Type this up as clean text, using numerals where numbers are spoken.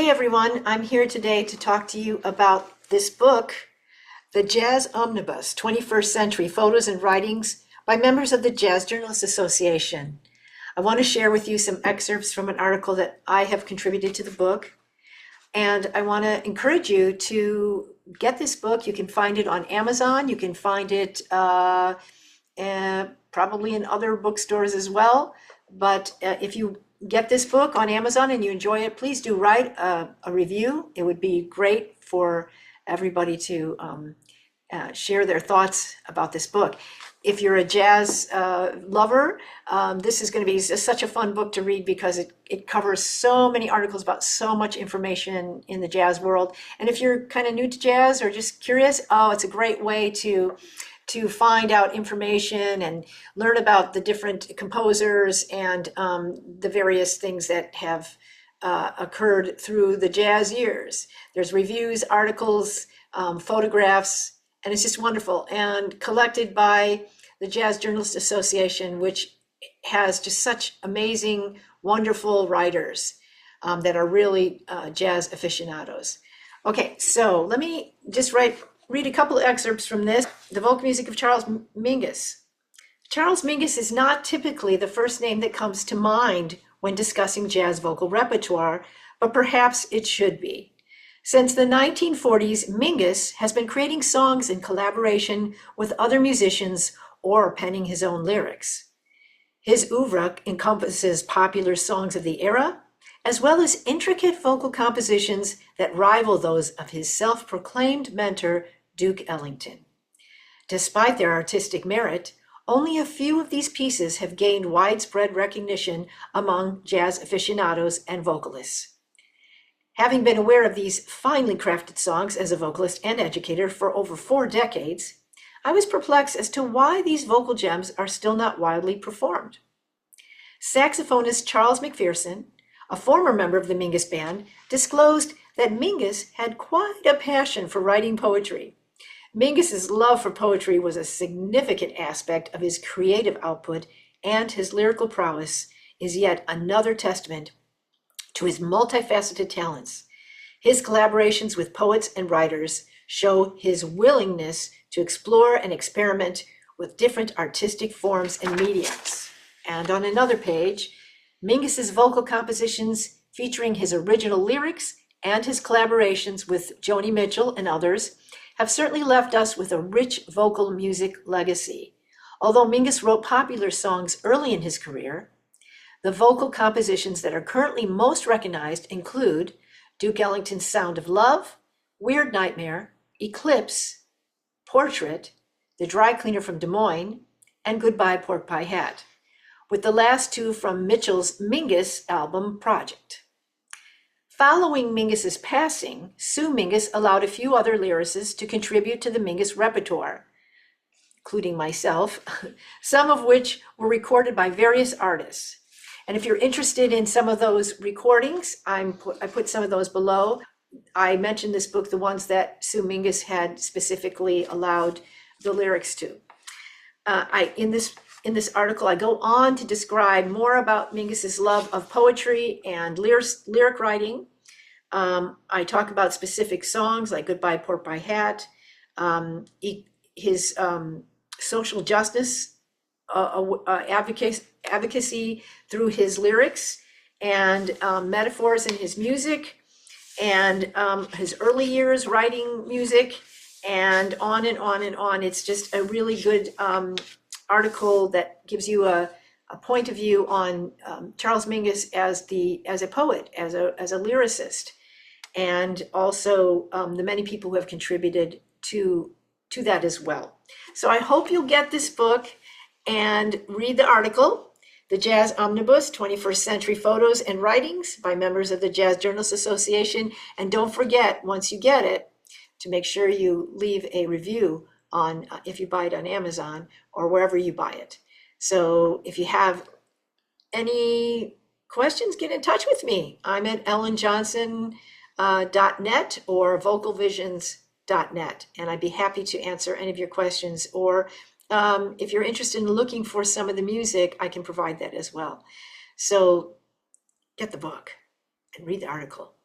Hey everyone, I'm here today to talk to you about this book, the Jazz Omnibus, 21st Century Photos and Writings by members of the Jazz Journalists Association. I want to share with you some excerpts from an article that I have contributed to the book. And I want to encourage you to get this book. You can find it on Amazon. You can find it probably in other bookstores as well. But if you get this book on Amazon and you enjoy it, please do write a review. It would be great for everybody to share their thoughts about this book. If you're a jazz lover, this is going to be just such a fun book to read because it covers so many articles about so much information in the jazz world. And if you're kind of new to jazz or just curious, it's a great way to find out information and learn about the different composers and the various things that have occurred through the jazz years. There's reviews, articles, photographs, and it's just wonderful, and collected by the Jazz Journalists Association, which has just such amazing, wonderful writers that are really jazz aficionados. Okay, so let me just read a couple of excerpts from this. The vocal music of Charles Mingus. Charles Mingus is not typically the first name that comes to mind when discussing jazz vocal repertoire, but perhaps it should be. Since the 1940s, Mingus has been creating songs in collaboration with other musicians or penning his own lyrics. His oeuvre encompasses popular songs of the era, as well as intricate vocal compositions that rival those of his self-proclaimed mentor, Duke Ellington. Despite their artistic merit, only a few of these pieces have gained widespread recognition among jazz aficionados and vocalists. Having been aware of these finely crafted songs as a vocalist and educator for over 4 decades, I was perplexed as to why these vocal gems are still not widely performed. Saxophonist Charles McPherson, a former member of the Mingus Band, disclosed that Mingus had quite a passion for writing poetry. Mingus's love for poetry was a significant aspect of his creative output, and his lyrical prowess is yet another testament to his multifaceted talents. His collaborations with poets and writers show his willingness to explore and experiment with different artistic forms and mediums. And on another page, Mingus's vocal compositions featuring his original lyrics and his collaborations with Joni Mitchell and others have certainly left us with a rich vocal music legacy. Although Mingus wrote popular songs early in his career, the vocal compositions that are currently most recognized include Duke Ellington's Sound of Love, Weird Nightmare, Eclipse, Portrait, The Dry Cleaner from Des Moines, and Goodbye Pork Pie Hat, with the last 2 from Mitchell's Mingus album Project. Following Mingus's passing, Sue Mingus allowed a few other lyricists to contribute to the Mingus repertoire, including myself, some of which were recorded by various artists. And if you're interested in some of those recordings, I put some of those below. I mentioned this book, the ones that Sue Mingus had specifically allowed the lyrics to. In this article, I go on to describe more about Mingus's love of poetry and lyric writing. I talk about specific songs like Goodbye Pork Pie Hat, his social justice advocacy through his lyrics and metaphors in his music, and his early years writing music, and on and on and on. It's just a really good article that gives you a point of view on Charles Mingus as a poet, as a lyricist, and also the many people who have contributed to that as well. So I hope you'll get this book and read the article, The Jazz Omnibus, 21st Century Photos and Writings by members of the Jazz Journalists Association. And don't forget, once you get it, to make sure you leave a review on if you buy it on Amazon or wherever you buy it. So if you have any questions, get in touch with me. I'm at ellenjohnson.net or vocalvisions.net, and I'd be happy to answer any of your questions. Or if you're interested in looking for some of the music, I can provide that as well. So get the book and read the article.